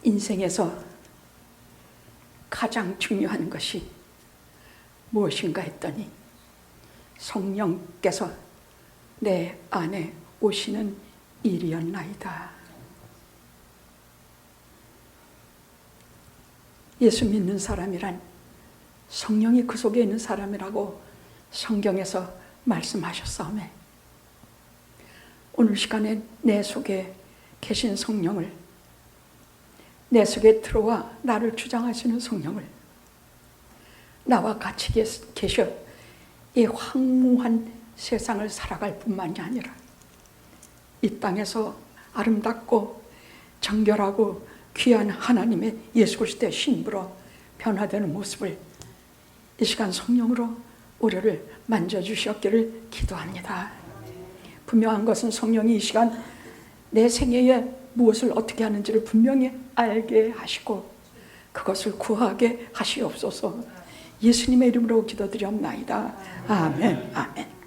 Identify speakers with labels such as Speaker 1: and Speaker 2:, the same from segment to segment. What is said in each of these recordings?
Speaker 1: 인생에서 가장 중요한 것이 무엇인가 했더니 성령께서 내 안에 오시는 일이었나이다. 예수 믿는 사람이란 성령이 그 속에 있는 사람이라고 성경에서 말씀하셨사오매, 오늘 시간에 내 속에 계신 성령을, 내 속에 들어와 나를 주장하시는 성령을, 나와 같이 계셔 이 황무한 세상을 살아갈 뿐만이 아니라 이 땅에서 아름답고 정결하고 귀한 하나님의 예수 그리스도의 신부로 변화되는 모습을 이 시간 성령으로 우리를 만져주셨기를 기도합니다. 분명한 것은 성령이 이 시간 내 생애에 무엇을 어떻게 하는지를 분명히 알게 하시고 그것을 구하게 하시옵소서. 예수님의 이름으로 기도드리옵나이다. 아멘. 아멘.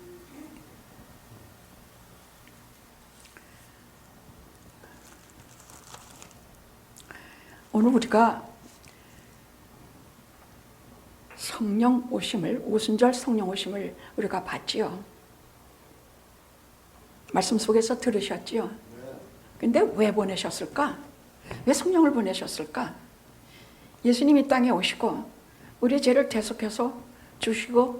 Speaker 1: 오늘 우리가 성령 오심을, 오순절 성령 오심을 우리가 봤지요. 말씀 속에서 들으셨지요. 근데 왜 보내셨을까? 왜 성령을 보내셨을까? 예수님이 땅에 오시고 우리 죄를 대속해서 주시고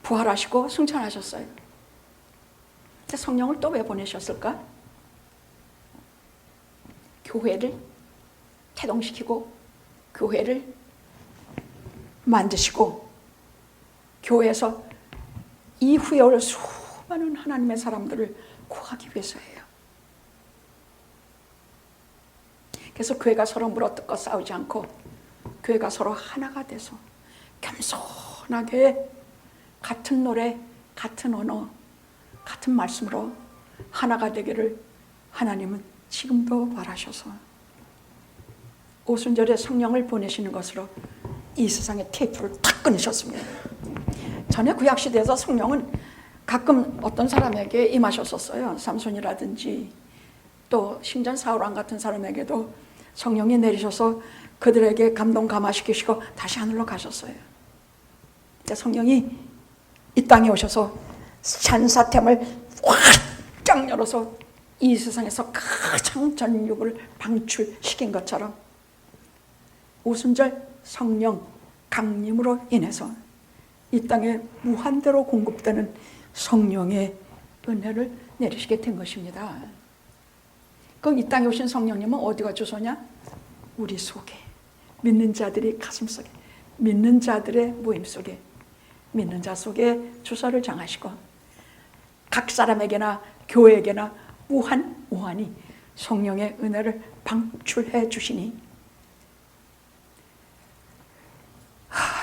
Speaker 1: 부활하시고 승천하셨어요. 근데 성령을 또 왜 보내셨을까? 교회를 태동시키고 교회를 만드시고 교회에서 이후에 올 수많은 하나님의 사람들을 구하기 위해서예요. 그래서 교회가 서로 물어뜯고 싸우지 않고 교회가 서로 하나가 돼서 겸손하게 같은 노래, 같은 언어, 같은 말씀으로 하나가 되기를 하나님은 지금도 바라셔서 오순절에 성령을 보내시는 것으로 이 세상에 테이프를 탁 끊으셨습니다. 전에 구약시대에서 성령은 가끔 어떤 사람에게 임하셨었어요. 삼손이라든지 또 신전 사울왕 같은 사람에게도 성령이 내리셔서 그들에게 감동 감화시키시고 다시 하늘로 가셨어요. 근데 성령이 이 땅에 오셔서 산사템을 확 열어서 이 세상에서 가장 전육을 방출시킨 것처럼 오순절 성령 강림으로 인해서 이 땅에 무한대로 공급되는 성령의 은혜를 내리시게 된 것입니다. 그럼 이 땅에 오신 성령님은 어디가 주소냐? 우리 속에, 믿는 자들이 가슴속에, 믿는 자들의 모임 속에, 믿는 자 속에 주소를 정하시고 각 사람에게나 교회에게나 무한히 성령의 은혜를 방출해 주시니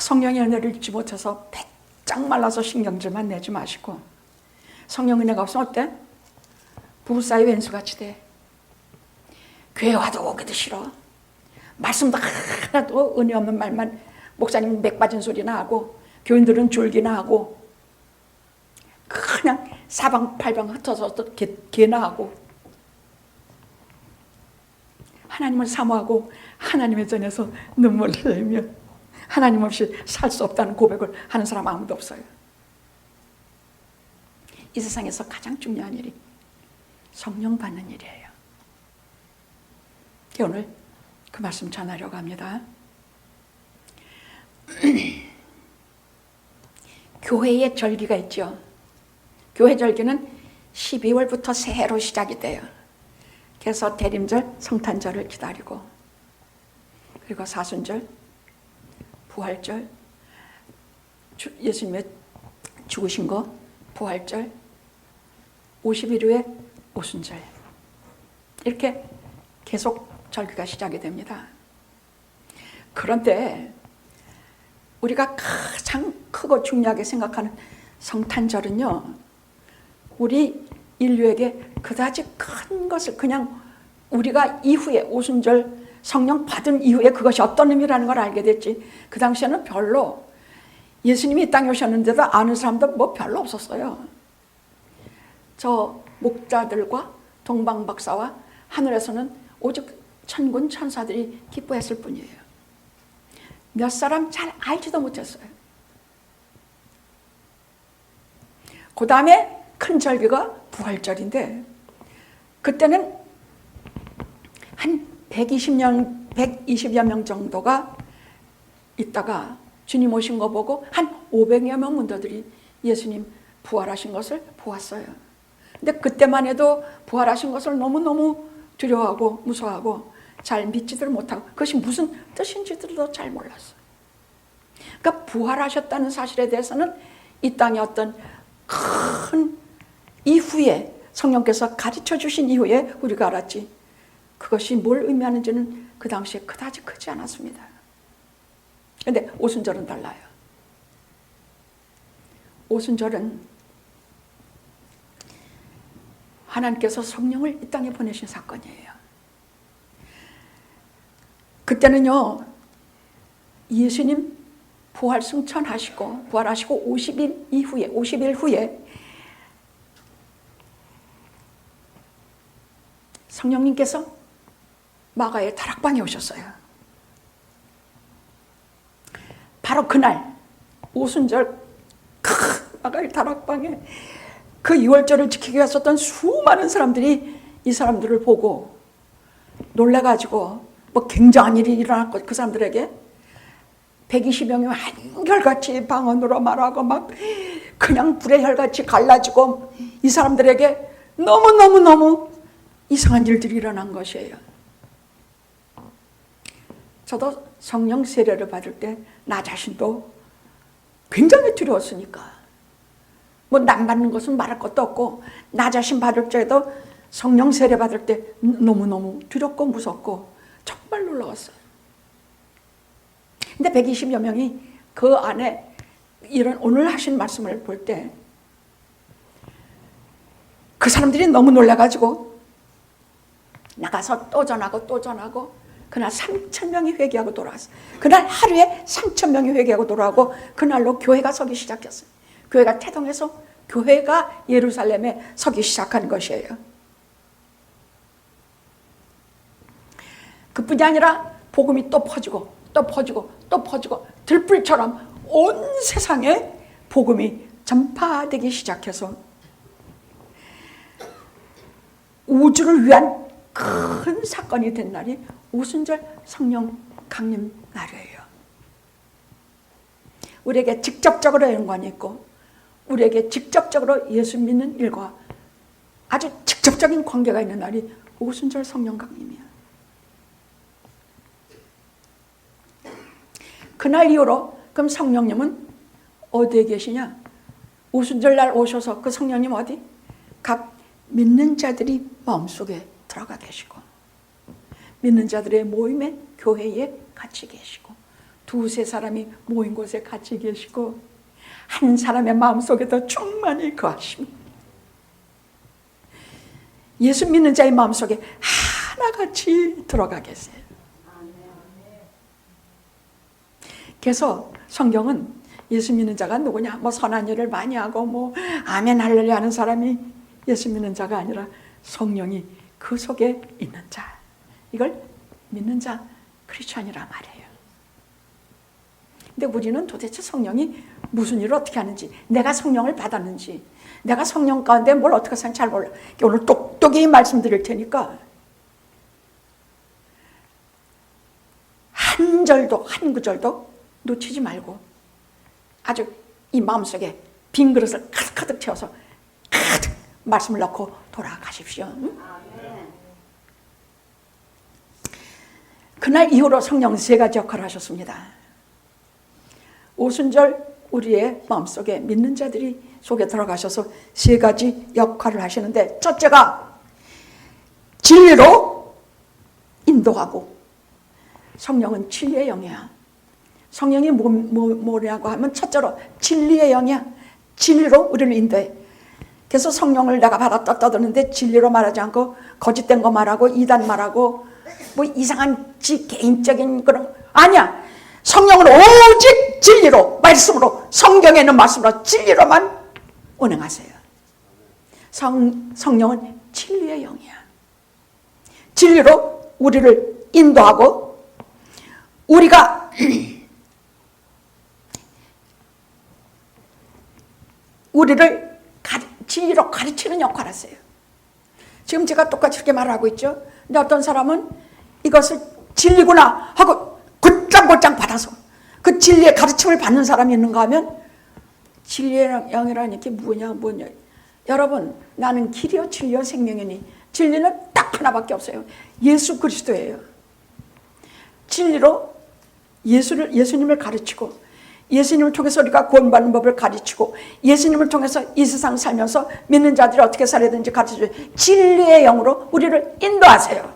Speaker 1: 성령의 은혜를 잊지 못해서 배짱 말라서 신경질만 내지 마시고, 성령 은혜가 없으면 어때? 부부 사이 왼수같이 돼. 교회 와도 오기도 싫어. 말씀도 하나도 은혜 없는 말만, 목사님 맥 빠진 소리나 하고 교인들은 졸기나 하고 그냥 사방팔방 흩어서 개나 하고 하나님을 사모하고 하나님의 전에서 눈물을 흘리며 하나님 없이 살 수 없다는 고백을 하는 사람 아무도 없어요. 이 세상에서 가장 중요한 일이 성령 받는 일이에요. 오늘 그 말씀 전하려고 합니다. 교회의 절기가 있죠. 교회 절기는 12월부터 새해로 시작이 돼요. 그래서 대림절, 성탄절을 기다리고, 그리고 사순절, 부활절, 예수님의 죽으신 거, 부활절, 50일 후에 오순절, 이렇게 계속 절기가 시작이 됩니다. 그런데 우리가 가장 크고 중요하게 생각하는 성탄절은요, 우리 인류에게 그다지 큰 것을, 그냥 우리가 이후에 오순절 성령 받은 이후에 그것이 어떤 의미라는 걸 알게 됐지, 그 당시에는 별로 예수님이 이 땅에 오셨는데도 아는 사람도 뭐 별로 없었어요. 저 목자들과 동방박사와 하늘에서는 오직 천군 천사들이 기뻐했을 뿐이에요. 몇 사람 잘 알지도 못했어요. 그 다음에 큰 절기가 부활절인데 그때는 한 120여 명 정도가 있다가 주님 오신 거 보고 한 500여 명 문도들이 예수님 부활하신 것을 보았어요. 근데 그때만 해도 부활하신 것을 너무너무 두려워하고 무서워하고 잘 믿지들 못하고 그것이 무슨 뜻인지도 잘 몰랐어요. 그러니까 부활하셨다는 사실에 대해서는 이 땅의 어떤 큰 이후에 성령께서 가르쳐 주신 이후에 우리가 알았지 그것이 뭘 의미하는지는 그 당시에 그다지 크지 않았습니다. 그런데 오순절은 달라요. 오순절은 하나님께서 성령을 이 땅에 보내신 사건이에요. 그때는요 예수님 부활 승천하시고 부활하시고 50일 후에 성령님께서 마가의 다락방에 오셨어요. 바로 그날 오순절 마가의 다락방에 그 유월절을 지키기 위해 썼던 수많은 사람들이 이 사람들을 보고 놀라가지고 뭐 굉장한 일이 일어났고 그 사람들에게 120명이 한결같이 방언으로 말하고 막 그냥 불의 혈같이 갈라지고 이 사람들에게 너무너무 이상한 일들이 일어난 것이에요. 저도 성령 세례를 받을 때 나 자신도 굉장히 두려웠으니까 뭐 남 받는 것은 말할 것도 없고 나 자신 받을 때에도 성령 세례 받을 때 너무너무 두렵고 무섭고 정말 놀라웠어요. 근데 120여 명이 그 안에 이런 오늘 하신 말씀을 볼 때 그 사람들이 너무 놀라가지고 나가서 또 전하고 그날 3,000명이 회개하고 돌아왔어요. 그날 하루에 3,000명이 회개하고 돌아오고 그날로 교회가 서기 시작했어요. 교회가 태동해서 교회가 예루살렘에 서기 시작한 것이에요. 그뿐이 아니라 복음이 또 퍼지고 들불처럼 온 세상에 복음이 전파되기 시작해서 우주를 위한 큰 사건이 된 날이 오순절 성령 강림 날이에요. 우리에게 직접적으로 연관이 있고 우리에게 직접적으로 예수 믿는 일과 아주 직접적인 관계가 있는 날이 오순절 성령 강림이야. 그날 이후로 그럼 성령님은 어디에 계시냐? 오순절 날 오셔서 그 성령님 어디? 각 믿는 자들이 마음속에 들어가 계시고 믿는 자들의 모임에 교회에 같이 계시고 두세 사람이 모인 곳에 같이 계시고 한 사람의 마음속에도 충만히 거하시며 예수 믿는 자의 마음속에 하나같이 들어가 계세요. 그래서 성경은 예수 믿는 자가 누구냐? 뭐 선한 일을 많이 하고 뭐 아멘 할렐루야 하는 사람이 예수 믿는 자가 아니라 성령이 그 속에 있는 자. 이걸 믿는 자 크리스천이라 말이에요. 근데 우리는 도대체 성령이 무슨 일을 어떻게 하는지, 내가 성령을 받았는지, 내가 성령 가운데 뭘 어떻게 하는지 잘 몰라. 오늘 똑똑히 말씀드릴 테니까 한 절도 한 구절도 놓치지 말고 아주 이 마음속에 빈 그릇을 가득 채워서 가득 말씀을 넣고 돌아가십시오. 응? 그날 이후로 성령은 세 가지 역할을 하셨습니다. 오순절 우리의 마음속에 믿는 자들이 속에 들어가셔서 세 가지 역할을 하시는데 첫째가 진리로 인도하고 성령은 진리의 영이야. 성령이 뭐냐고 하면 첫째로 진리의 영이야. 진리로 우리를 인도해. 그래서 성령을 내가 받았다 떠드는데 진리로 말하지 않고 거짓된 거 말하고 이단 말하고 뭐 이상한 지 개인적인 그런 아니야. 성령은 오직 진리로 말씀으로 성경에 있는 말씀으로 진리로만 운행하세요. 성령은 진리의 영이야. 진리로 우리를 인도하고 우리가 우리를 진리로 가르치는 역할을 했어요. 지금 제가 똑같이 이렇게 말하고 있죠. 근데 어떤 사람은 이것을 진리구나 하고 곧장 받아서 그 진리의 가르침을 받는 사람이 있는가 하면 진리의 영이라는 게 뭐냐. 여러분, 나는 길이요 진리요 생명이니 진리는 딱 하나밖에 없어요. 예수 그리스도예요. 진리로 예수님을 가르치고 예수님을 통해서 우리가 구원받는 법을 가르치고 예수님을 통해서 이 세상 살면서 믿는 자들이 어떻게 살아야 되는지 가르쳐줘요. 진리의 영으로 우리를 인도하세요.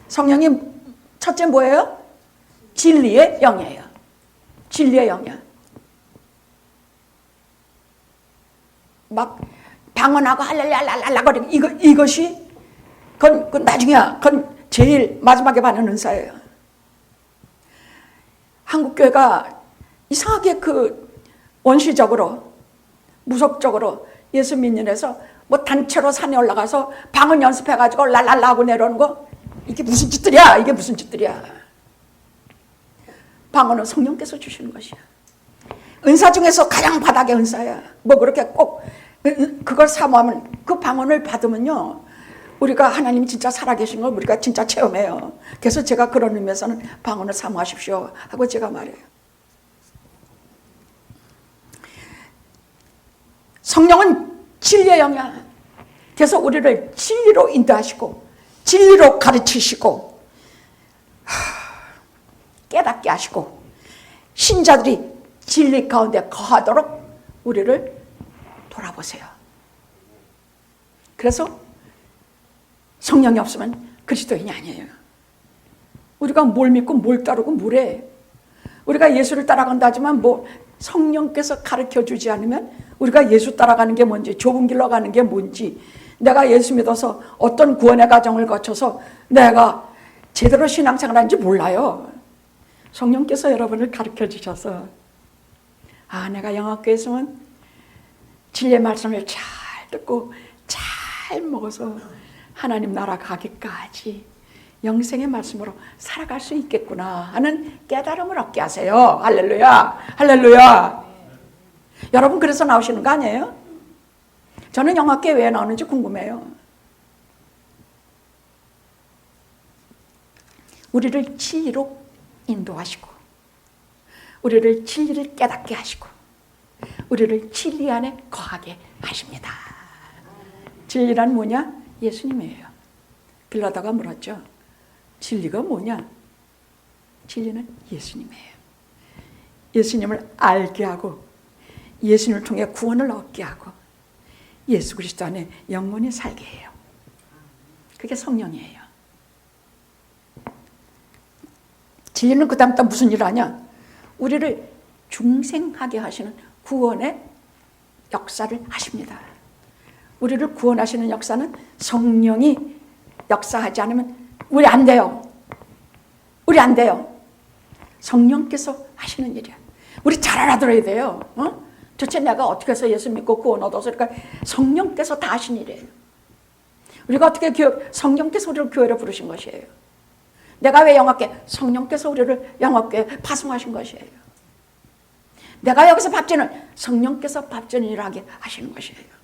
Speaker 1: 성령이 첫째 뭐예요? 진리의 영이에요. 진리의 영이야. 막 방언하고 할렐루야 거리고 이것이 그건 나중이야. 그건 제일 마지막에 받는 은사예요. 한국교회가 이상하게 원시적으로 무속적으로 예수 믿는 데서 뭐 단체로 산에 올라가서 방언 연습해가지고 랄랄라 하고 내려오는 거 이게 무슨 짓들이야. 이게 무슨 짓들이야. 방언은 성령께서 주시는 것이야. 은사 중에서 가장 바닥의 은사야. 뭐 그렇게 꼭 그걸 사모하면 그 방언을 받으면요 우리가 하나님이 진짜 살아계신 걸 우리가 진짜 체험해요. 그래서 제가 그런 의미에서는 방언을 사모하십시오 하고 제가 말해요. 성령은 진리의 영이야. 그래서 우리를 진리로 인도하시고 진리로 가르치시고 깨닫게 하시고 신자들이 진리 가운데 거하도록 우리를 돌아보세요. 그래서 성령이 없으면 그리스도인이 아니에요. 우리가 뭘 믿고 뭘 따르고 뭐래. 우리가 예수를 따라간다 하지만 뭐 성령께서 가르쳐주지 않으면 우리가 예수 따라가는 게 뭔지 좁은 길로 가는 게 뭔지 내가 예수 믿어서 어떤 구원의 과정을 거쳐서 내가 제대로 신앙생활 하는지 몰라요. 성령께서 여러분을 가르쳐 주셔서 내가 영학교에 있으면 진리의 말씀을 잘 듣고 잘 먹어서 하나님 나라 가기까지 영생의 말씀으로 살아갈 수 있겠구나 하는 깨달음을 얻게 하세요. 할렐루야. 할렐루야. 여러분 그래서 나오시는 거 아니에요? 저는 영학교에 왜 나오는지 궁금해요. 우리를 진리로 인도하시고 우리를 진리를 깨닫게 하시고 우리를 진리 안에 거하게 하십니다. 진리란 뭐냐? 예수님이에요. 빌라도가 물었죠. 진리가 뭐냐? 진리는 예수님이에요. 예수님을 알게 하고 예수님을 통해 구원을 얻게 하고 예수 그리스도 안에 영원히 살게 해요. 그게 성령이에요. 진리는 그 다음 또 무슨 일을 하냐? 우리를 중생하게 하시는 구원의 역사를 하십니다. 우리를 구원하시는 역사는 성령이 역사하지 않으면 우리 안 돼요. 우리 안 돼요. 성령께서 하시는 일이야. 우리 잘 알아들어야 돼요. 도대체 내가 어떻게 해서 예수 믿고 구원 얻어서 그러니까 성령께서 다 하신 일이에요. 우리가 어떻게 성령께서 우리를 교회로 부르신 것이에요. 내가 왜 영학교에 성령께서 우리를 영학교에 파송하신 것이에요. 내가 여기서 밥전을 성령께서 밥전 일을 하게 하시는 것이에요.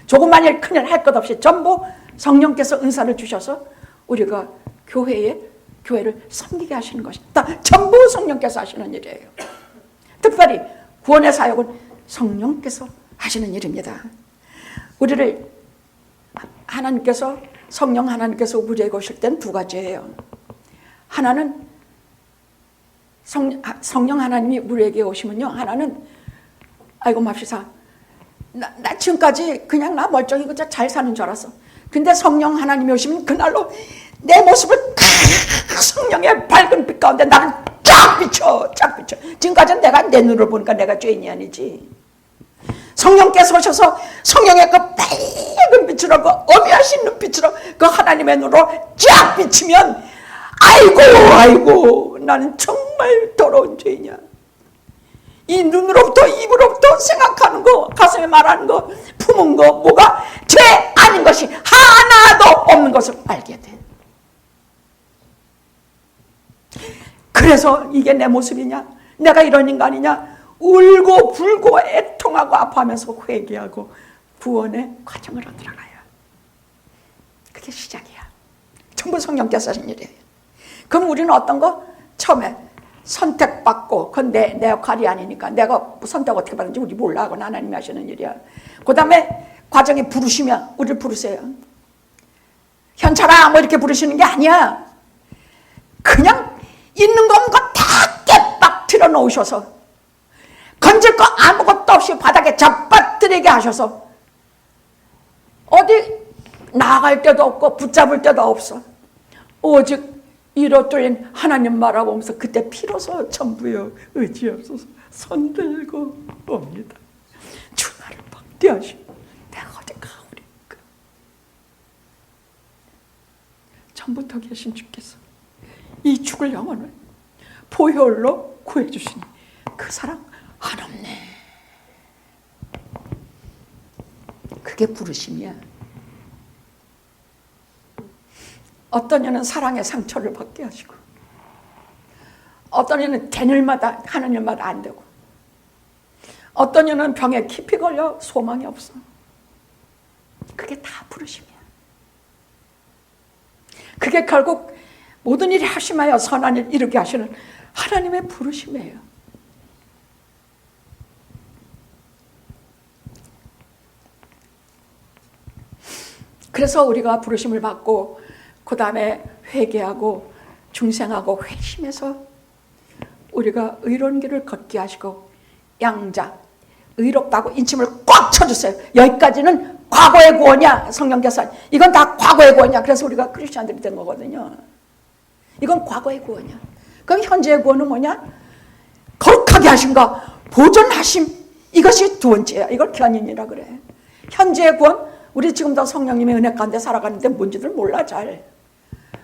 Speaker 1: 조그만 일 큰 일 할 것 없이 전부 성령께서 은사를 주셔서 우리가 교회를 섬기게 하시는 것이다. 전부 성령께서 하시는 일이에요. 특별히 구원의 사역은 성령께서 하시는 일입니다. 우리를 성령 하나님께서 우리에게 오실 땐 두 가지예요. 하나는 성령 하나님이 우리에게 오시면요. 하나는 아이고 맙시다. 나 지금까지 그냥 나 멀쩡히 그저 잘 사는 줄 알았어. 근데 성령 하나님이 오시면 그날로 내 모습을 성령의 밝은 빛 가운데 나를 쫙 비춰. 지금까지는 내가 내 눈으로 보니까 내가 죄인이 아니지. 성령께서 오셔서 성령의 그 밝은 빛으로 그 어미하신 눈빛으로 그 하나님의 눈으로 쫙 비치면 아이고 나는 정말 더러운 죄인이야. 이 눈으로부터 입으로부터 생각하는 거 가슴에 말하는 거 품은 거 뭐가 죄 아닌 것이 하나도 없는 것을 알게 돼. 그래서 이게 내 모습이냐? 내가 이런 인간이냐? 울고 불고 애통하고 아파하면서 회개하고 구원의 과정으로 들어가요. 그게 시작이야. 전부 성령께서 하신 일이에요. 그럼 우리는 어떤 거? 처음에 선택받고, 그건 내 역할이 아니니까 내가 선택 어떻게 받는지 우리 몰라. 그건 하나님이 하시는 일이야. 그 다음에 과정에 부르시면 우리를 부르세요. 현철아 뭐 이렇게 부르시는 게 아니야. 그냥 있는 거 없는 거 다 깨빡 틀어놓으셔서 건질 거 아무것도 없이 바닥에 잡아뜨리게 하셔서 어디 나갈 데도 없고 붙잡을 데도 없어. 오직 이로 뚫린 하나님 바라보면서 그때 비로소 전부여 의지없어서 손들고 옵니다. 주 나를 막대하시고 내가 어디 가오리까. 전부터 계신 주께서 이 죽을 영혼을 보혈로 구해주시니 그 사랑 한없네. 그게 부르심이야. 어떤 이는 사랑의 상처를 받게 하시고, 어떤 이는 된 일마다 하는 일마다 안 되고, 어떤 이는 병에 깊이 걸려 소망이 없어. 그게 다 부르심이야. 그게 결국 모든 일이 하심하여 선한 일 이루게 하시는 하나님의 부르심이에요. 그래서 우리가 부르심을 받고 그 다음에 회개하고 중생하고 회심해서 우리가 의로운 길을 걷게 하시고 양자 의롭다고 인침을 꽉 쳐주세요. 여기까지는 과거의 구원이야. 성령께서 이건 다 과거의 구원이야. 그래서 우리가 크리스천들이 된 거거든요. 이건 과거의 구원이야. 그럼 현재의 구원은 뭐냐? 거룩하게 하심과 보존하심, 이것이 두 번째야. 이걸 견인이라 그래. 현재의 구원, 우리 지금도 성령님의 은혜 가운데 살아가는데 뭔지들 몰라 잘.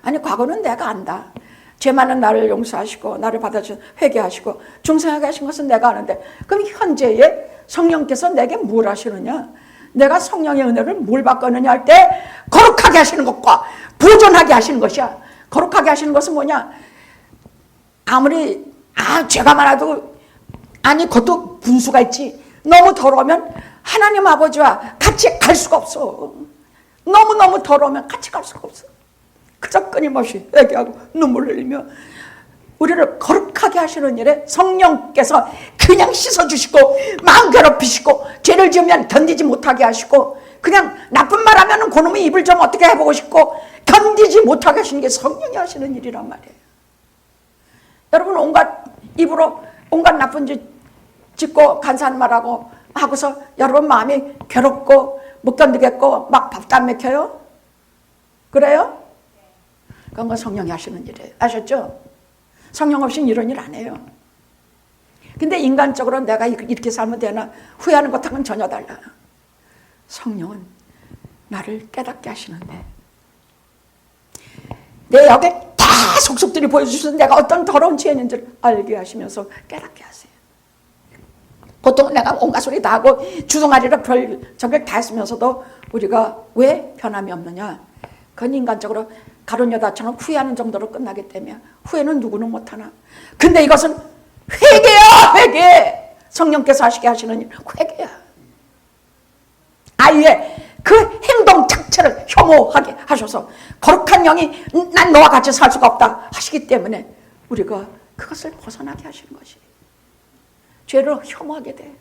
Speaker 1: 아니 과거는 내가 안다. 죄 많은 나를 용서하시고 나를 받아주셔서 회개하시고 중생하게 하신 것은 내가 아는데, 그럼 현재의 성령께서 내게 뭘 하시느냐? 내가 성령의 은혜를 뭘 받거느냐 할 때 거룩하게 하시는 것과 보존하게 하시는 것이야. 거룩하게 하시는 것은 뭐냐? 아무리 죄가 많아도 아니 그것도 분수가 있지. 너무 더러우면 하나님 아버지와 같이 갈 수가 없어. 너무너무 더러우면 같이 갈 수가 없어. 그저 끊임없이 회개하고 눈물 흘리며 우리를 거룩하게 하시는 일에 성령께서 그냥 씻어주시고 마음 괴롭히시고 죄를 지으면 견디지 못하게 하시고 그냥 나쁜 말 하면 그놈의 입을 좀 어떻게 해보고 싶고 견디지 못하게 하시는 게 성령이 하시는 일이란 말이에요. 여러분 온갖 입으로 온갖 나쁜 짓 짓고 간사한 말하고 하고서 여러분 마음이 괴롭고 못 견디겠고 막 밥도 안 먹혀요? 그래요? 그건 성령이 하시는 일이에요. 아셨죠? 성령 없이는 이런 일 안 해요. 근데 인간적으로 내가 이렇게 살면 되나 후회하는 것하고는 전혀 달라. 성령은 나를 깨닫게 하시는데 내 역에 다 속속들이 보여주셔서 내가 어떤 더러운 죄인지를 알게 하시면서 깨닫게 하세요. 보통 내가 온갖 소리 다 하고 주둥아리로 별 저걸 다 했으면서도 우리가 왜 변함이 없느냐? 그건 인간적으로 가룟 여다처럼 후회하는 정도로 끝나기 때문에 후회는 누구는 못하나. 근데 이것은 회개야, 회개. 성령께서 하시게 하시는 일, 회개야. 아예 그 행동 자체를 혐오하게 하셔서 거룩한 영이 난 너와 같이 살 수가 없다 하시기 때문에 우리가 그것을 벗어나게 하시는 것이. 죄를 혐오하게 돼.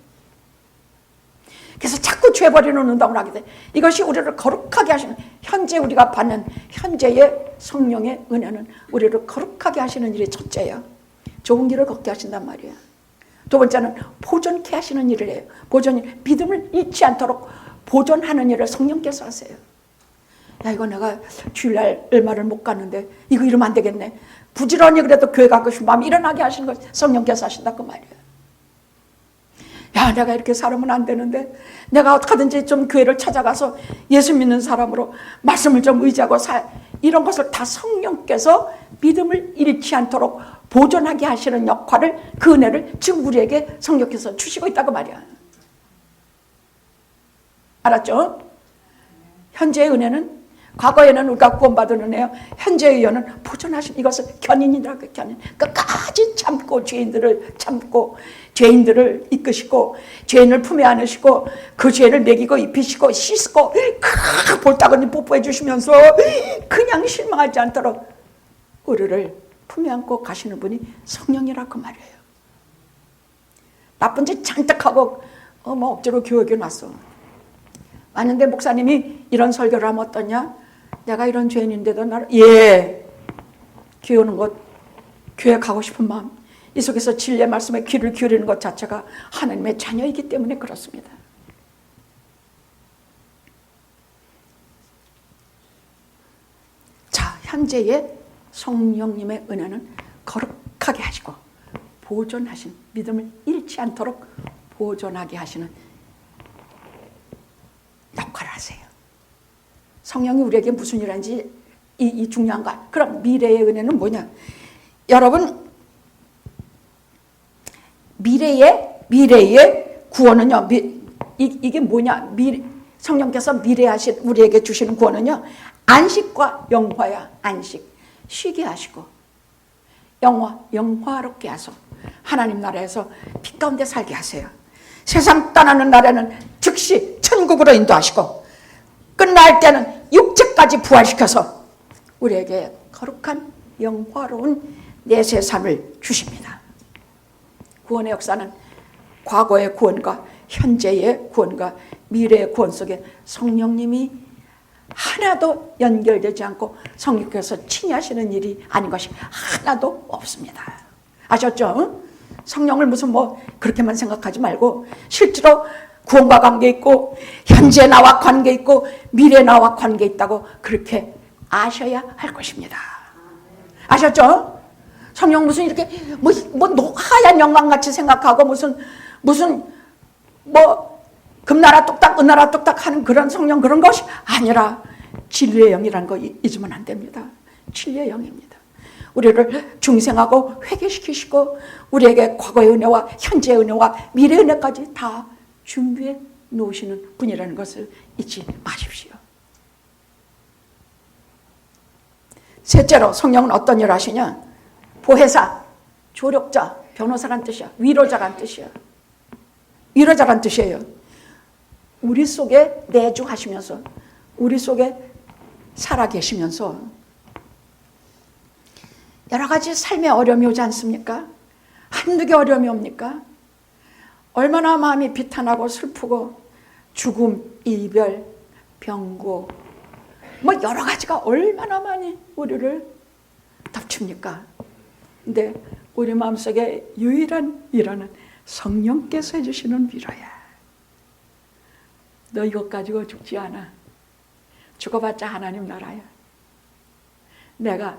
Speaker 1: 그래서 자꾸 죄 버리는 운동을 하게 돼. 이것이 우리를 거룩하게 하시는, 현재 우리가 받는 현재의 성령의 은혜는 우리를 거룩하게 하시는 일이 첫째야. 좋은 길을 걷게 하신단 말이야. 두 번째는 보존케 하시는 일을 해요. 보존이 믿음을 잃지 않도록 보존하는 일을 성령께서 하세요. 야, 이거 내가 주일날 얼마를 못 갔는데 이거 이러면 안 되겠네. 부지런히 그래도 교회 가고 싶은 마음이 일어나게 하시는 것 성령께서 하신다 그 말이에요. 야, 내가 이렇게 살으면 안 되는데 내가 어떻게든지 좀 교회를 찾아가서 예수 믿는 사람으로 말씀을 좀 의지하고 이런 것을 다 성령께서 믿음을 잃지 않도록 보존하게 하시는 역할을, 그 은혜를 지금 우리에게 성령께서 주시고 있다고 말이야. 알았죠? 현재의 은혜는 과거에는 우리가 구원받은 은혜요, 현재의 의원은 보존하신 이것을 견인이라고, 견인. 끝까지 참고 죄인들을 참고 죄인들을 이끄시고 죄인을 품에 안으시고 그 죄를 먹이고 입히시고 씻고 볼따구니 뽀뽀해 주시면서 그냥 실망하지 않도록 우리를 품에 안고 가시는 분이 성령이라고 말이에요. 나쁜 짓 잔뜩 하고 억지로 교육에 놨어. 왔는데 목사님이 이런 설교를 하면 어떠냐? 내가 이런 죄인인데도 나를 교회 오는 것, 교회 가고 싶은 마음, 이 속에서 진리의 말씀에 귀를 기울이는 것 자체가 하나님의 자녀이기 때문에 그렇습니다. 자, 현재의 성령님의 은혜는 거룩하게 하시고 보존하신, 믿음을 잃지 않도록 보존하게 하시는 역할을 하세요. 성령이 우리에게 무슨 일 하는지 이 중요한가? 그럼 미래의 은혜는 뭐냐? 여러분, 미래의 구원은요, 이게 뭐냐? 성령께서 미래에 하신 우리에게 주시는 구원은요, 안식과 영화야. 안식, 쉬게 하시고 영화롭게 하소. 하나님 나라에서 빛 가운데 살게 하세요. 세상 떠나는 날에는 즉시 천국으로 인도하시고 끝날 때는 육체까지 부활시켜서 우리에게 거룩한 영화로운 내세 삶을 주십니다. 구원의 역사는 과거의 구원과 현재의 구원과 미래의 구원 속에 성령님이 하나도 연결되지 않고 성령께서 친히 일이 아닌 것이 하나도 없습니다. 아셨죠? 성령을 무슨 그렇게만 생각하지 말고 실제로 구원과 관계 있고 현재 나와 관계 있고 미래 나와 관계 있다고 그렇게 아셔야 할 것입니다. 아셨죠? 성령 무슨 이렇게 하얀 영광같이 생각하고 무슨 금나라 뚝딱 은나라 뚝딱 하는 그런 성령, 그런 것이 아니라 진리의 영이라는 거 잊으면 안 됩니다. 진리의 영입니다. 우리를 중생하고 회개시키시고 우리에게 과거의 은혜와 현재의 은혜와 미래의 은혜까지 다 준비해 놓으시는 분이라는 것을 잊지 마십시오. 셋째로 성령은 어떤 일을 하시냐? 보혜사, 조력자, 변호사란 뜻이야. 위로자란 뜻이야. 위로자란 뜻이에요. 우리 속에 내주하시면서 우리 속에 살아계시면서 여러 가지 삶의 어려움이 오지 않습니까? 한두 개 어려움이 옵니까? 얼마나 마음이 비탄하고 슬프고 죽음, 이별, 병고 여러 가지가 얼마나 많이 우리를 덮칩니까? 근데 우리 마음속에 유일한 위로는 성령께서 해주시는 위로야. 너 이것 가지고 죽지 않아. 죽어봤자 하나님 나라야. 내가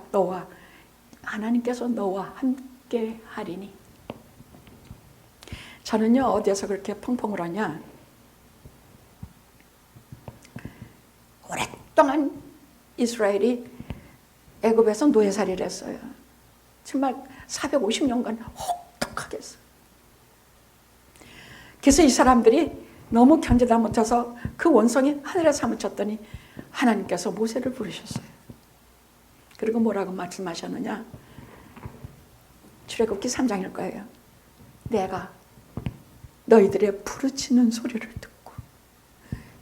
Speaker 1: 하나님께서 너와 함께 하리니. 저는요, 어디에서 그렇게 펑펑 울었냐? 오랫동안 이스라엘이 애굽에서 노예살이를 했어요. 정말 450년간 혹독하게 했어요. 그래서 이 사람들이 너무 견디다 못해서 그 원성이 하늘에 사무쳤더니 하나님께서 모세를 부르셨어요. 그리고 뭐라고 말씀하셨느냐? 출애굽기 3장일 거예요. 내가 너희들의 부르짖는 소리를 듣고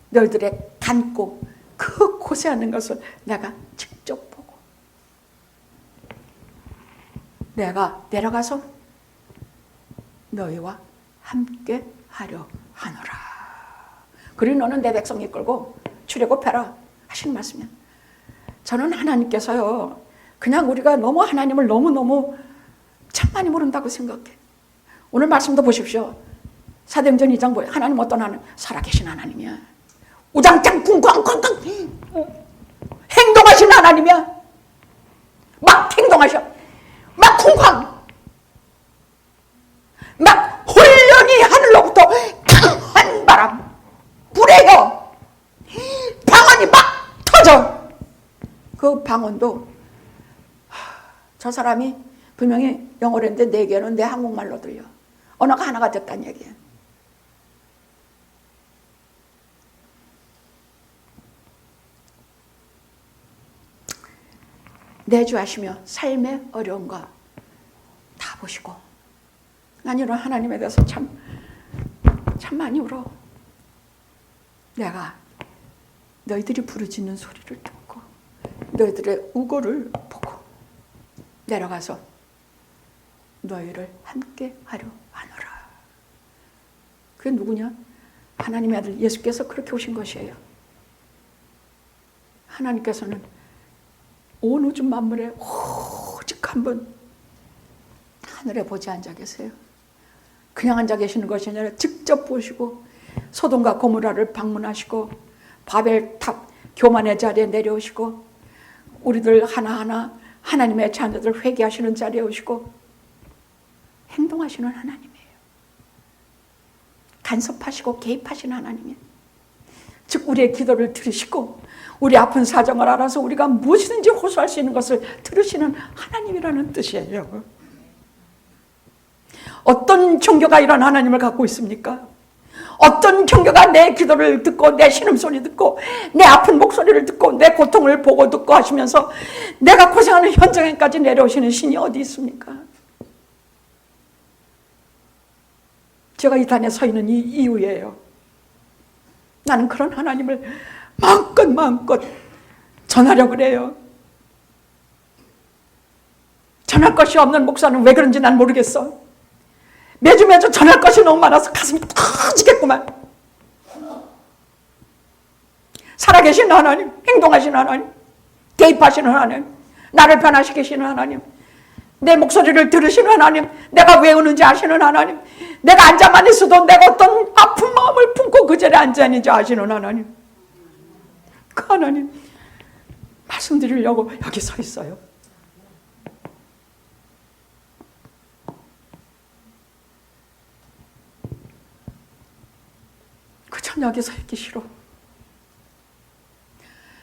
Speaker 1: 너희들의 간고 그 고생하는 것을 내가 직접 보고 내가 내려가서 너희와 함께 하려 하노라. 그리고 너는 내 백성 이끌고 출애굽해라 하시는 말씀이야. 저는 하나님께서요, 그냥 우리가 너무 하나님을 너무너무 참 많이 모른다고 생각해. 오늘 말씀도 보십시오. 사도행전 2장 보여. 하나님 어떤 하나님? 살아계신 하나님이야. 우장창 쿵쾅쾅쾅 행동하시는 하나님이야. 막 행동하셔. 막 쿵쾅. 막 홀련히 하늘로부터 강한 바람, 불에요. 방언이 막 터져. 그 방언도 저 사람이 분명히 영어로 했는데 내 귀에는 내 한국말로 들려. 언어가 하나가 됐다는 얘기야. 내주하시며 삶의 어려움과 다 보시고 난 이런 하나님에 대해서 참 많이 울어. 내가 너희들이 부르짖는 소리를 듣고 너희들의 우고를 보고 내려가서 너희를 함께 하려 하노라. 그게 누구냐? 하나님의 아들 예수께서 그렇게 오신 것이에요. 하나님께서는 온 우주 만물에 오직 한 분 하늘에 보지 앉아 계세요. 그냥 앉아 계시는 것이 아니라 직접 보시고 소돔과 고모라를 방문하시고 바벨탑 교만의 자리에 내려오시고 우리들 하나하나 하나님의 자녀들 회개하시는 자리에 오시고 행동하시는 하나님이에요. 간섭하시고 개입하시는 하나님이에요. 즉 우리의 기도를 들으시고 우리 아픈 사정을 알아서 우리가 무엇이든지 호소할 수 있는 것을 들으시는 하나님이라는 뜻이에요. 어떤 종교가 이런 하나님을 갖고 있습니까? 어떤 종교가 내 기도를 듣고 내 신음소리 듣고 내 아픈 목소리를 듣고 내 고통을 보고 듣고 하시면서 내가 고생하는 현장에까지 내려오시는 신이 어디 있습니까? 제가 이 단에 서 있는 이 이유예요. 나는 그런 하나님을 마음껏 전하려고 그래요. 전할 것이 없는 목사는 왜 그런지 난 모르겠어. 매주 전할 것이 너무 많아서 가슴이 터지겠구만. 살아계신 하나님, 행동하시는 하나님, 개입하시는 하나님, 나를 변화시키시는 하나님, 내 목소리를 들으시는 하나님, 내가 왜 우는지 아시는 하나님, 내가 앉아만 있어도 내가 어떤 아픈 마음을 품고 그 자리에 앉아 있는지 아시는 하나님, 그 하나님 말씀드리려고 여기 서 있어요. 그전 여기 서 있기 싫어.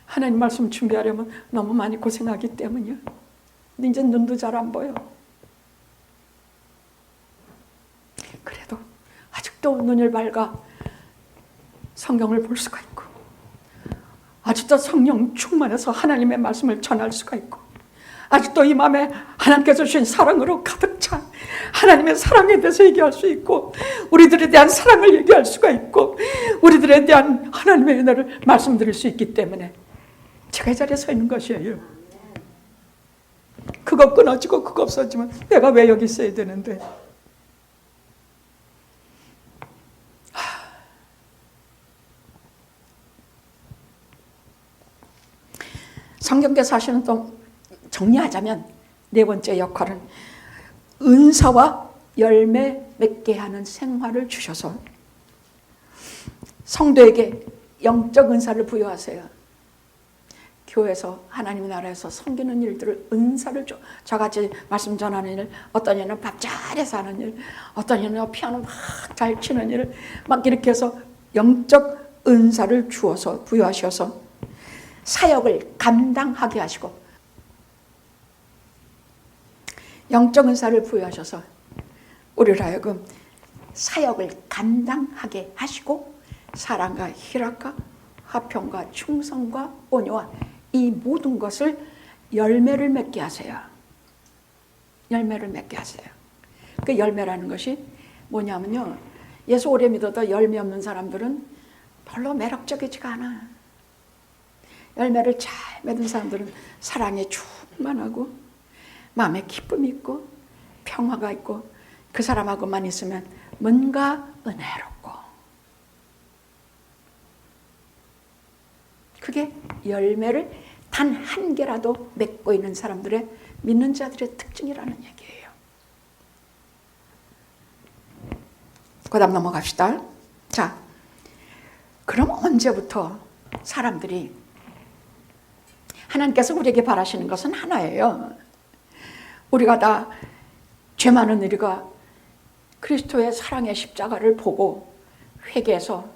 Speaker 1: 하나님 말씀 준비하려면 너무 많이 고생하기 때문이야. 근데 이제 눈도 잘 안 보여. 그래도 아직도 눈을 밝아 성경을 볼 수가 있고 아직도 성령 충만해서 하나님의 말씀을 전할 수가 있고 아직도 이 마음에 하나님께서 주신 사랑으로 가득 차 하나님의 사랑에 대해서 얘기할 수 있고 우리들에 대한 사랑을 얘기할 수가 있고 우리들에 대한 하나님의 은혜를 말씀드릴 수 있기 때문에 제가 이 자리에 서 있는 것이에요. 그거 끊어지고 그거 없어지면 내가 왜 여기 있어야 되는데. 성경께서 하시는 또 정리하자면 네 번째 역할은 은사와 열매 맺게 하는 생활을 주셔서 성도에게 영적 은사를 부여하세요. 교회에서 하나님의 나라에서 섬기는 일들을 은사를 줘. 저같이 말씀 전하는 일, 어떤 이는 밥잘해서 하는 일, 어떤 이는 피아노 막 잘 치는 일, 막 이렇게 해서 영적 은사를 주어서 부여하셔서 사역을 감당하게 하시고 영적 은사를 부여하셔서 우리를 하여금 사역을 감당하게 하시고 사랑과 희락과 화평과 충성과 온유와 이 모든 것을 열매를 맺게 하세요. 열매를 맺게 하세요. 그 열매라는 것이 뭐냐면요. 예수 오래 믿어도 열매 없는 사람들은 별로 매력적이지가 않아. 열매를 잘 맺은 사람들은 사랑에 충만하고 마음에 기쁨이 있고 평화가 있고 그 사람하고만 있으면 뭔가 은혜롭고 그게 열매를 단 한 개라도 맺고 있는 사람들의 믿는 자들의 특징이라는 얘기예요. 그 다음 넘어갑시다. 자, 그럼 언제부터 사람들이 하나님께서 우리에게 바라시는 것은 하나예요. 우리가 다 죄 많은 우리가 그리스도의 사랑의 십자가를 보고 회개해서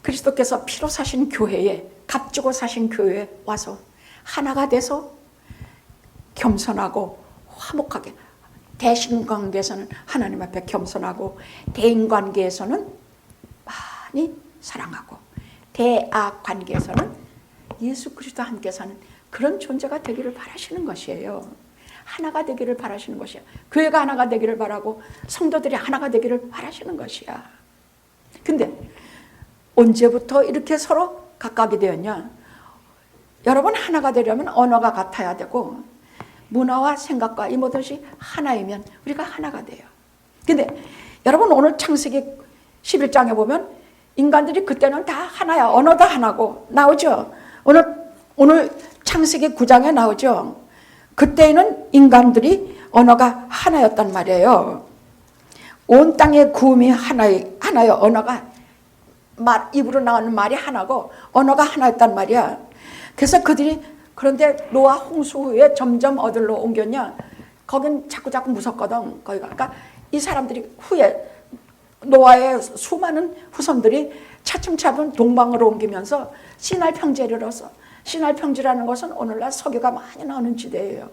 Speaker 1: 그리스도께서 피로 사신 교회에 값주고 사신 교회에 와서 하나가 돼서 겸손하고 화목하게 대신관계에서는 하나님 앞에 겸손하고 대인관계에서는 많이 사랑하고 대악관계에서는 예수 그리스도와 함께 사는 그런 존재가 되기를 바라시는 것이에요. 하나가 되기를 바라시는 것이야. 교회가 하나가 되기를 바라고 성도들이 하나가 되기를 바라시는 것이야. 근데 언제부터 이렇게 서로 각각이 되었냐? 여러분, 하나가 되려면 언어가 같아야 되고 문화와 생각과 이 모든 것이 하나이면 우리가 하나가 돼요. 근데 여러분, 오늘 창세기 11장에 보면 인간들이 그때는 다 하나야. 언어도 하나고 나오죠. 오늘 창세기 9장에 나오죠. 그때는 인간들이 언어가 하나였단 말이에요. 온 땅의 구음이 하나의 언어가 입으로 나오는 말이 하나고 언어가 하나였단 말이야. 그래서 그런데 노아 홍수 후에 점점 어디로 옮겼냐? 거긴 자꾸 무섭거든. 거기가. 그러니까 이 사람들이 후에 노아의 수많은 후손들이 차츰차츰 동방으로 옮기면서 시날 평지에 이르렀어. 시날 평지라는 것은 오늘날 석유가 많이 나오는 지대예요.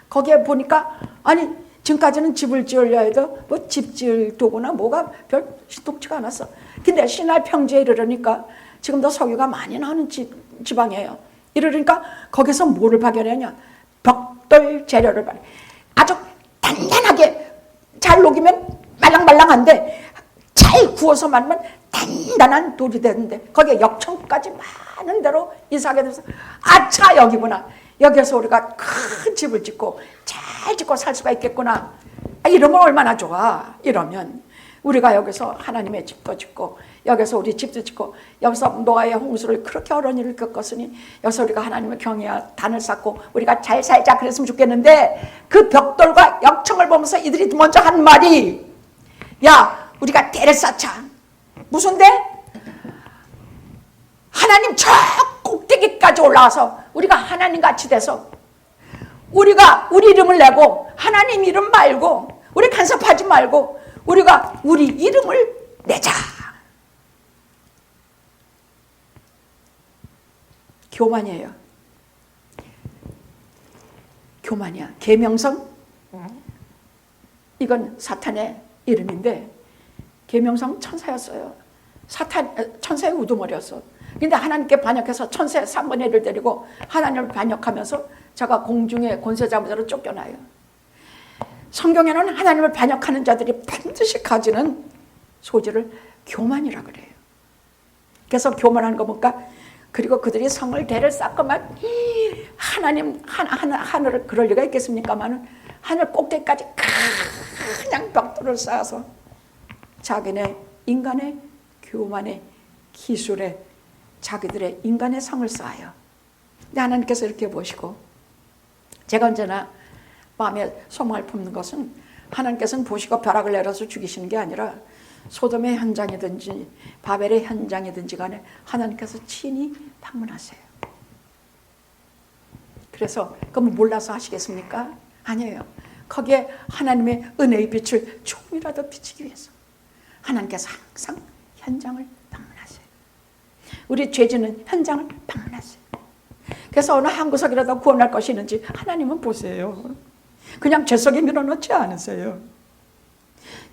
Speaker 1: 거기에 보니까 아니 지금까지는 집을 지으려 해도 뭐 집 지을 도구나 뭐가 별 시독지가 않았어. 근데 시날 평지에 이르르니까 지금도 석유가 많이 나오는 지방이에요. 이러니까 거기서 뭐를 발견했냐? 벽돌 재료를 발견해. 아주 단단하게 잘 녹이면 말랑말랑한데 잘 구워서 말면 단단한 돌이 되는데 거기에 역청까지 많은 데로 이사하게 돼서 아차, 여기구나. 여기서 우리가 큰 집을 짓고 잘 짓고 살 수가 있겠구나. 이러면 얼마나 좋아. 이러면 우리가 여기서 하나님의 집도 짓고 여기서 우리 집도 짓고 여기서 노아의 홍수를 그렇게 어려운 일을 겪었으니 여기서 우리가 하나님의 경외와 단을 쌓고 우리가 잘 살자 그랬으면 좋겠는데 그 벽돌과 역청을 보면서 이들이 먼저 한 말이 야, 우리가 대를 쌓자. 무슨 대? 하나님 저 꼭대기까지 올라와서 우리가 하나님 같이 돼서 우리가 우리 이름을 내고 하나님 이름 말고 우리 간섭하지 말고 우리가 우리 이름을 내자. 교만이에요. 교만이야. 계명성? 이건 사탄의 이름인데 계명성 천사였어요. 천사의 우두머리였어. 근데 하나님께 반역해서 천사의 3분의 1을 데리고 하나님을 반역하면서 자가 공중의 권세자무자로 쫓겨나요. 성경에는 하나님을 반역하는 자들이 반드시 가지는 소질을 교만이라 그래요. 그래서 교만한 거 뭔가 그리고 그들이 성을 대를 쌓고만 하나님 하늘을 그럴 리가 있겠습니까마는 하늘 꼭대기까지 그냥 벽돌을 쌓아서 자기네 인간의 교만의 기술에 자기들의 인간의 성을 쌓아요. 근데 하나님께서 이렇게 보시고 제가 언제나 마음에 소망을 품는 것은 하나님께서는 보시고 벼락을 내려서 죽이시는 게 아니라 소돔의 현장이든지 바벨의 현장이든지 간에 하나님께서 친히 방문하세요. 그래서 그럼 몰라서 하시겠습니까? 아니에요. 거기에 하나님의 은혜의 빛을 조금이라도 비치기 위해서 하나님께서 항상 현장을 방문하세요. 우리 죄지는 현장을 방문하세요. 그래서 어느 한 구석이라도 구원할 것이 있는지 하나님은 보세요. 그냥 죄 속에 밀어넣지 않으세요.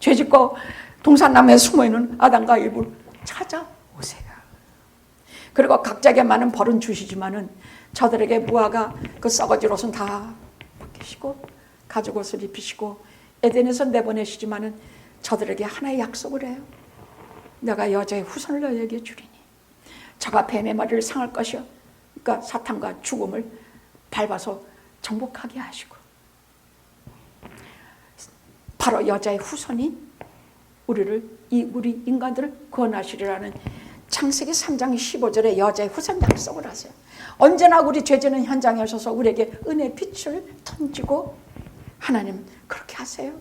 Speaker 1: 죄짓고 동산나무에 숨어있는 아담과 이브를 찾아오세요. 그리고 각자에게 많은 벌은 주시지만은 저들에게 무화과 그 썩어질 옷은 다 벗기시고 가죽 옷을 입히시고 에덴에서 내보내시지만은 저들에게 하나의 약속을 해요. 내가 여자의 후손을 너희에게 주리니 저가 뱀의 머리를 상할 것이요. 그러니까 사탄과 죽음을 밟아서 정복하게 하시고 바로 여자의 후손이 우리 인간들을 구원하시리라는 창세기 3장 15절에 여자의 후손 약속을 하세요. 언제나 우리 죄지는 현장에 오셔서 우리에게 은혜의 빛을 던지고 하나님 그렇게 하세요.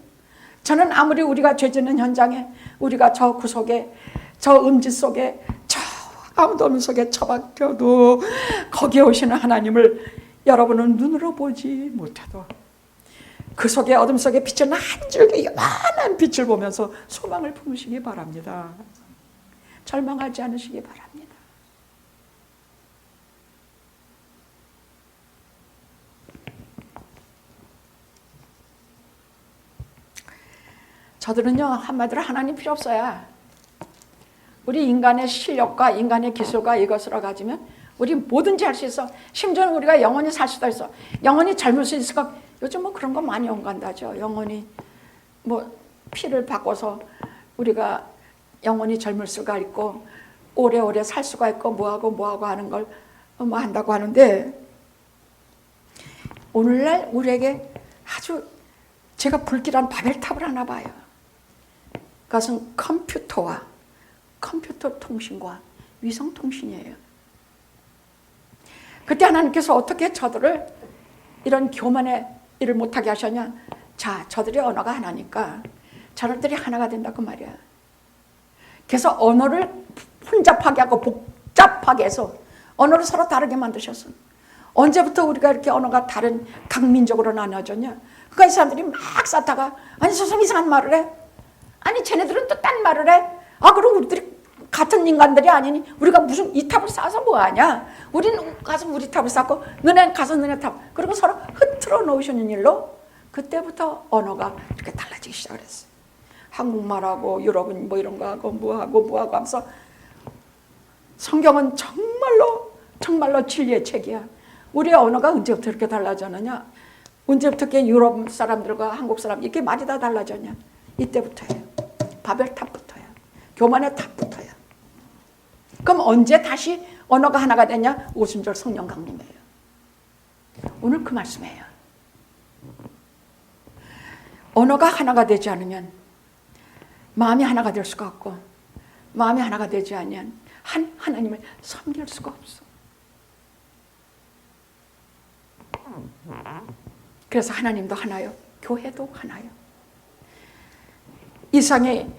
Speaker 1: 저는 아무리 우리가 죄지는 현장에 우리가 저 구석에 저 음지 속에 저 아무도 없는 속에 처박혀도 거기에 오시는 하나님을 여러분은 눈으로 보지 못해도 그 속에 어둠 속에 비치는 한 줄기 요만한 빛을 보면서 소망을 품으시기 바랍니다. 절망하지 않으시기 바랍니다. 저들은요 한마디로 하나님 필요 없어요. 우리 인간의 실력과 인간의 기술과 이것으로 가지면 우리 뭐든지 할 수 있어. 심지어는 우리가 영원히 살 수도 있어. 영원히 젊을 수 있을까? 요즘 뭐 그런 거 많이 연관다죠. 영원히 뭐 피를 바꿔서 우리가 영원히 젊을 수가 있고 오래오래 살 수가 있고 뭐하고 하는 걸 뭐 한다고 하는데, 오늘날 우리에게 아주 제가 불길한 바벨탑을 하나 봐요. 그것은 컴퓨터 통신과 위성 통신이에요. 그때 하나님께서 어떻게 저들을 이런 교만의 일을 못하게 하셨냐? 자, 저들의 언어가 하나니까 저들이 하나가 된다고 말이야. 그래서 언어를 혼잡하게 하고 복잡하게 해서 언어를 서로 다르게 만드셨어. 언제부터 우리가 이렇게 언어가 다른 각 민족으로 나눠졌냐? 그러니까 이 사람들이 막 쌓다가 아니 저성 이상한 말을 해. 아니 쟤네들은 또 딴 말을 해. 아 그럼 우리들이 같은 인간들이 아니니 우리가 무슨 이탑을 쌓아서 뭐하냐? 우리는 가서 우리 탑을 쌓고 너네는 가서 너네 탑. 그리고 서로 흐트러 놓으시는 일로 그때부터 언어가 이렇게 달라지기 시작했어요. 한국말하고 유럽은 뭐 이런 거 하고 뭐하고 하면서 성경은 정말로 진리의 책이야. 우리의 언어가 언제부터 이렇게 달라졌느냐? 언제부터 이렇게 유럽 사람들과 한국 사람 이렇게 말이 다 달라졌냐? 이때부터예요. 바벨탑부터야. 교만의 탑부터야. 그럼 언제 다시 언어가 하나가 되냐? 오순절 성령 강림이에요. 오늘 그 말씀이에요. 언어가 하나가 되지 않으면 마음이 하나가 될 수가 없고, 마음이 하나가 되지 않으면 하나님을 섬길 수가 없어. 그래서 하나님도 하나요, 교회도 하나요. 이 세상에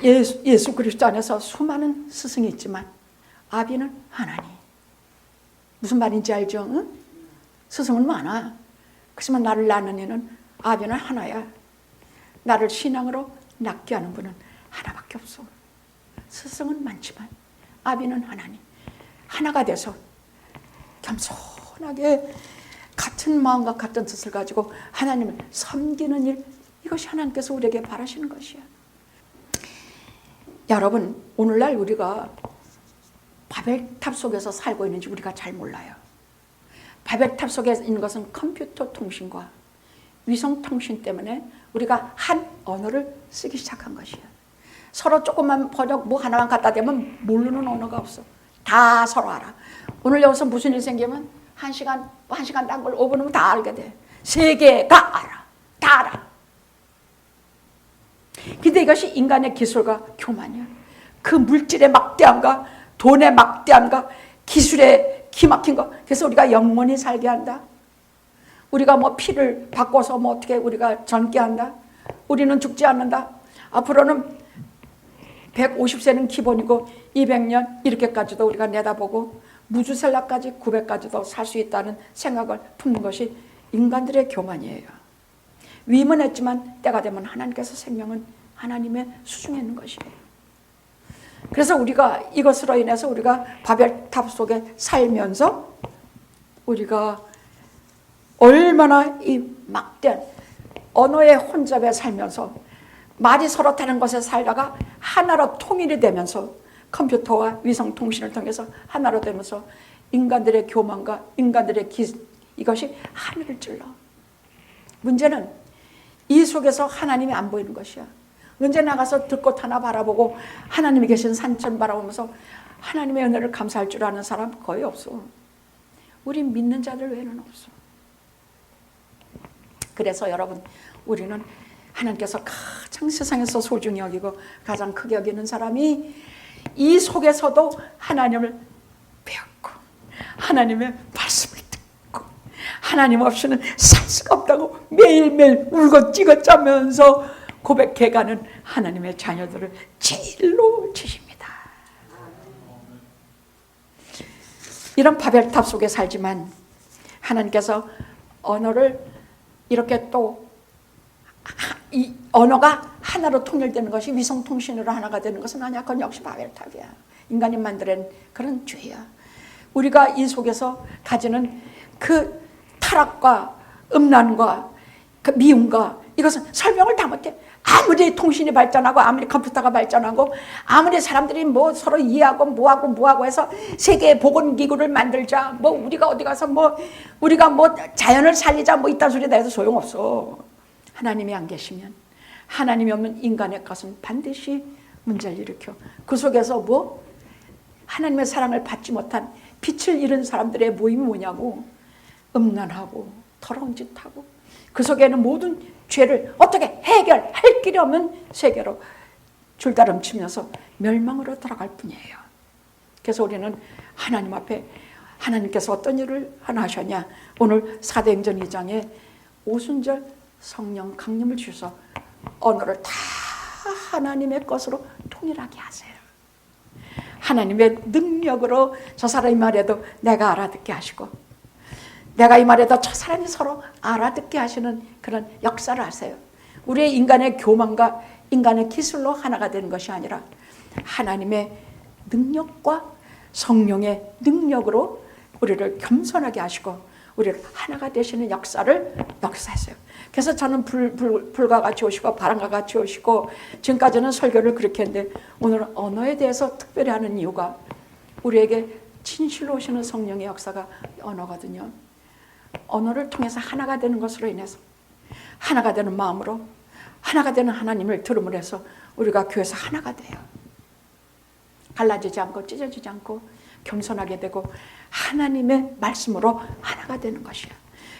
Speaker 1: 예수 그리스도 안에서 수많은 스승이 있지만 아비는 하나님. 무슨 말인지 알죠? 응? 스승은 많아. 그렇지만 나를 낳는 이는 아비는 하나야. 나를 신앙으로 낫게 하는 분은 하나밖에 없어. 스승은 많지만 아비는 하나님. 하나가 돼서 겸손하게 같은 마음과 같은 뜻을 가지고 하나님을 섬기는 일, 이것이 하나님께서 우리에게 바라시는 것이야. 여러분, 오늘날 우리가 바벨탑 속에서 살고 있는지 우리가 잘 몰라요. 바벨탑 속에 있는 것은 컴퓨터 통신과 위성 통신 때문에 우리가 한 언어를 쓰기 시작한 것이야. 서로 조금만 번역 뭐 하나만 갖다 대면 모르는 언어가 없어. 다 서로 알아. 오늘 여기서 무슨 일 생기면 한 시간 딴 걸 5분이면 다 알게 돼. 세계가 알아. 다 알아. 근데 이것이 인간의 기술과 교만이야. 그 물질의 막대함과 돈의 막대함과 기술의 기막힌 거. 그래서 우리가 영원히 살게 한다. 우리가 뭐 피를 바꿔서 뭐 어떻게 우리가 젊게 한다. 우리는 죽지 않는다. 앞으로는 150세는 기본이고 200년 이렇게까지도 우리가 내다보고 무주셀라까지 900까지도 살 수 있다는 생각을 품는 것이 인간들의 교만이에요. 위임은 했지만 때가 되면 하나님께서 생명은 하나님의 수중에 있는 것이에요. 그래서 우리가 이것으로 인해서 우리가 바벨탑 속에 살면서 우리가 얼마나 이 막대한 언어의 혼잡에 살면서 말이 서로 다른 것에 살다가 하나로 통일이 되면서 컴퓨터와 위성통신을 통해서 하나로 되면서 인간들의 교만과 인간들의 이것이 하늘을 찔러. 문제는 이 속에서 하나님이 안 보이는 것이야. 언제 나가서 들꽃 하나 바라보고 하나님이 계신 산천 바라보면서 하나님의 은혜를 감사할 줄 아는 사람 거의 없어. 우리 믿는 자들 외에는 없어. 그래서 여러분, 우리는 하나님께서 가장 세상에서 소중히 여기고 가장 크게 여기는 사람이 이 속에서도 하나님을 배웠고 하나님의 말씀을 듣고 하나님 없이는 살 수가 없다고 매일매일 울고 찌긋짜면서 고백해가는 하나님의 자녀들을 제일로 치십니다. 이런 바벨탑 속에 살지만 하나님께서 언어를 이렇게 또 이 언어가 하나로 통일되는 것이 위성통신으로 하나가 되는 것은 아니야. 그건 역시 바벨탑이야. 인간이 만들어낸 그런 죄야. 우리가 이 속에서 가지는 그 타락과 음란과 그 미움과 이것은 설명을 다 못해. 아무리 통신이 발전하고 아무리 컴퓨터가 발전하고 아무리 사람들이 뭐 서로 이해하고 뭐하고 해서 세계 보건기구를 만들자, 뭐 우리가 어디 가서 뭐 우리가 뭐 자연을 살리자, 뭐 이딴 소리 내도 소용없어. 하나님이 안 계시면, 하나님이 없는 인간의 것은 반드시 문제를 일으켜. 그 속에서 뭐 하나님의 사랑을 받지 못한 빛을 잃은 사람들의 모임이 뭐냐고. 음란하고 더러운 짓하고 그 속에는 모든 죄를 어떻게 해결할 길이 없는 세계로 줄다름치면서 멸망으로 들어갈 뿐이에요. 그래서 우리는 하나님 앞에 하나님께서 어떤 일을 하나 하셨냐. 오늘 사도행전 2장에 오순절 성령 강림을 주셔서 언어를 다 하나님의 것으로 통일하게 하세요. 하나님의 능력으로 저 사람이 말해도 내가 알아듣게 하시고, 내가 이 말에도 저 사람이 서로 알아듣게 하시는 그런 역사를 하세요. 우리의 인간의 교만과 인간의 기술로 하나가 되는 것이 아니라 하나님의 능력과 성령의 능력으로 우리를 겸손하게 하시고 우리를 하나가 되시는 역사하세요. 그래서 저는 불과 같이 오시고 바람과 같이 오시고 지금까지는 설교를 그렇게 했는데 오늘은 언어에 대해서 특별히 하는 이유가 우리에게 진실로 오시는 성령의 역사가 언어거든요. 언어를 통해서 하나가 되는 것으로 인해서 하나가 되는 마음으로 하나가 되는 하나님을 들음으로 해서 우리가 교회에서 하나가 돼요. 갈라지지 않고 찢어지지 않고 겸손하게 되고 하나님의 말씀으로 하나가 되는 것이야.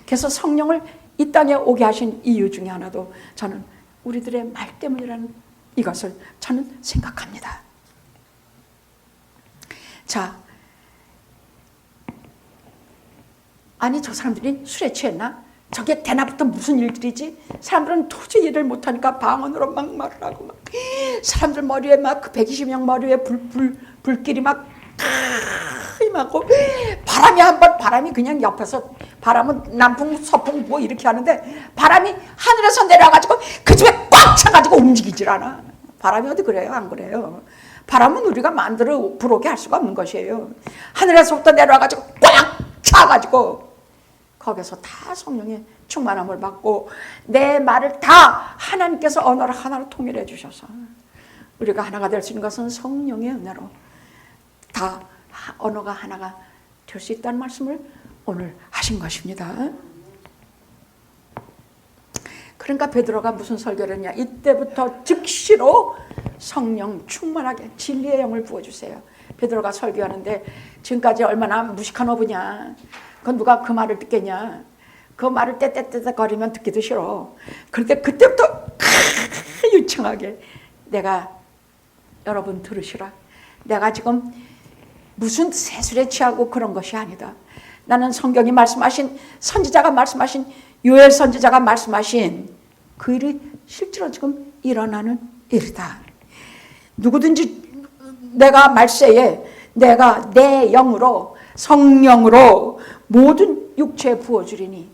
Speaker 1: 그래서 성령을 이 땅에 오게 하신 이유 중에 하나도 저는 우리들의 말 때문이라는 이것을 저는 생각합니다. 자, 아니 저 사람들이 술에 취했나? 저게 대낮부터 무슨 일들이지? 사람들은 도저히 일을 못하니까 방언으로 막 말을 하고 막 사람들 머리에 막 그 120명 머리에 불길이 막 임하고 바람이 한번 바람이 그냥 옆에서 바람은 남풍 서풍 뭐 이렇게 하는데 바람이 하늘에서 내려가지고 그 집에 꽉 차가지고 움직이질 않아. 바람이 어디 그래요? 안 그래요? 바람은 우리가 마음대로 불어오게 할 수가 없는 것이에요. 하늘에서부터 내려와가지고 꽉 차가지고 거기서 다 성령의 충만함을 받고 내 말을 다 하나님께서 언어를 하나로 통일해 주셔서 우리가 하나가 될 수 있는 것은 성령의 은혜로 다 언어가 하나가 될 수 있다는 말씀을 오늘 하신 것입니다. 그러니까 베드로가 무슨 설교를 했냐. 이때부터 즉시로 성령 충만하게 진리의 영을 부어주세요. 베드로가 설교하는데 지금까지 얼마나 무식한 어부냐. 그건 누가 그 말을 듣겠냐. 그 말을 떼떼떼떼거리면 듣기도 싫어. 그런데 그때부터 유창하게 내가 여러분 들으시라. 내가 지금 무슨 세술에 취하고 그런 것이 아니다. 나는 성경이 말씀하신 선지자가 말씀하신 요엘 선지자가 말씀하신 그 일이 실제로 지금 일어나는 일이다. 누구든지 내가 말세에 내가 내 영으로 성령으로 모든 육체에 부어주리니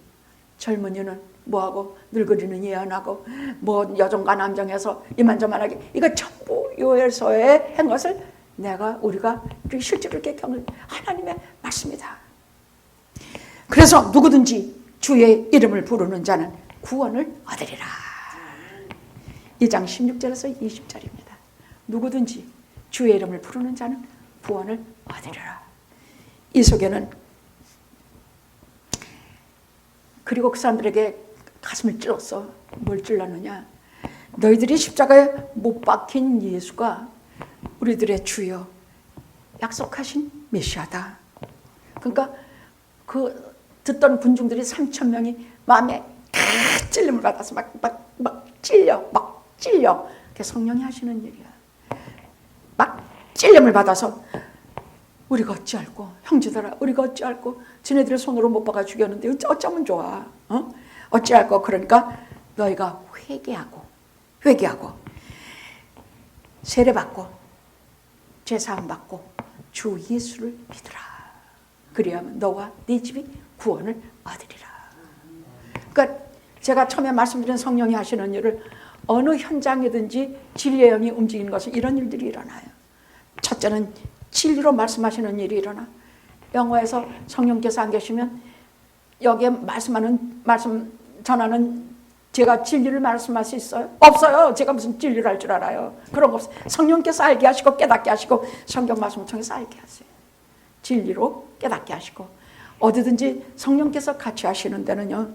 Speaker 1: 젊은이는 뭐하고 늙은이는 예언하고 뭐 여종과 남종에서 이만저만하게 이거 전부 요엘서에 한 것을 우리가 실제로 이렇게 겪는 하나님의 말씀이다. 그래서 누구든지 주의 이름을 부르는 자는 구원을 얻으리라. 2장 16절에서 20절입니다. 누구든지 주의 이름을 부르는 자는 구원을 얻으리라. 이 속에는 그리고 그 사람들에게 가슴을 찔렀어. 뭘 찔렀느냐. 너희들이 십자가에 못 박힌 예수가 우리들의 주여 약속하신 메시아다. 그러니까 그 듣던 군중들이 3,000명이 마음에 찔림을 받아서 막 찔려. 그게 성령이 하시는 일이야. 막 찔림을 받아서 우리가 어찌할꼬 형제들아 우리가 어찌할꼬 지네들의 손으로 못 박아 죽였는데 어쩌면 좋아. 어찌할꼬. 그러니까 너희가 회개하고 세례받고 죄사함 받고 주 예수를 믿으라. 그리하면 너와 네 집이 구원을 얻으리라. 그러니까 제가 처음에 말씀드린 성령이 하시는 일을 어느 현장이든지 진리의 영이 움직이는 것은 이런 일들이 일어나요. 첫째는 진리로 말씀하시는 일이 일어나. 영어에서 성령께서 안 계시면 여기에 말씀 전하는 제가 진리를 말씀할 수 있어요? 없어요. 제가 무슨 진리를 할 줄 알아요? 그런 거 없어요. 성령께서 알게 하시고 깨닫게 하시고 성경 말씀을 통해서 알게 하세요. 진리로 깨닫게 하시고 어디든지 성령께서 같이 하시는 데는요,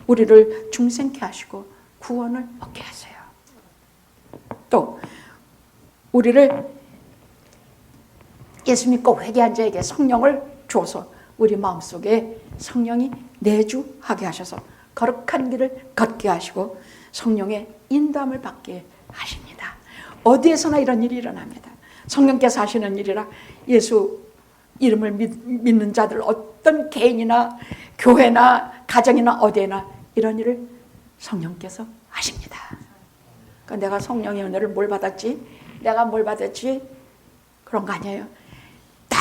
Speaker 1: 우리를 중생케 하시고 구원을 얻게 하세요. 또 우리를 예수 믿고 회개한 자에게 성령을 줘서 우리 마음속에 성령이 내주하게 하셔서 거룩한 길을 걷게 하시고 성령의 인도함을 받게 하십니다. 어디에서나 이런 일이 일어납니다. 성령께서 하시는 일이라 예수 이름을 믿는 자들 어떤 개인이나 교회나 가정이나 어디에나 이런 일을 성령께서 하십니다. 그러니까 내가 성령의 은혜를 뭘 받았지? 내가 뭘 받았지? 그런 거 아니에요. 딱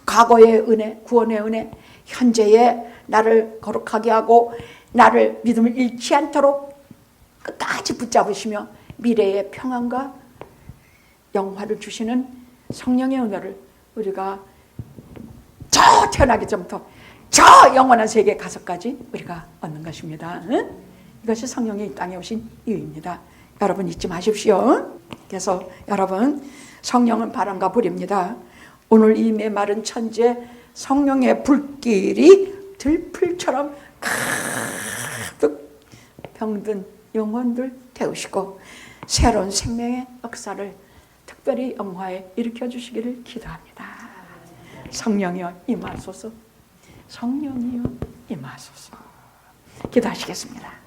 Speaker 1: 과거의 은혜, 구원의 은혜, 현재의 나를 거룩하게 하고 나를 믿음을 잃지 않도록 끝까지 붙잡으시며 미래의 평안과 영화를 주시는 성령의 은혜를 우리가 저 태어나기 전부터 저 영원한 세계에 가서까지 우리가 얻는 것입니다. 응? 이것이 성령이 이 땅에 오신 이유입니다. 여러분 잊지 마십시오. 그래서 여러분, 성령은 바람과 불입니다. 오늘 이 메마른 천지에 성령의 불길이 들풀처럼 가득 병든 영혼들 태우시고 새로운 생명의 역사를 특별히 영화에 일으켜 주시기를 기도합니다. 성령이여 임하소서. 성령이여 임하소서. 기도하시겠습니다.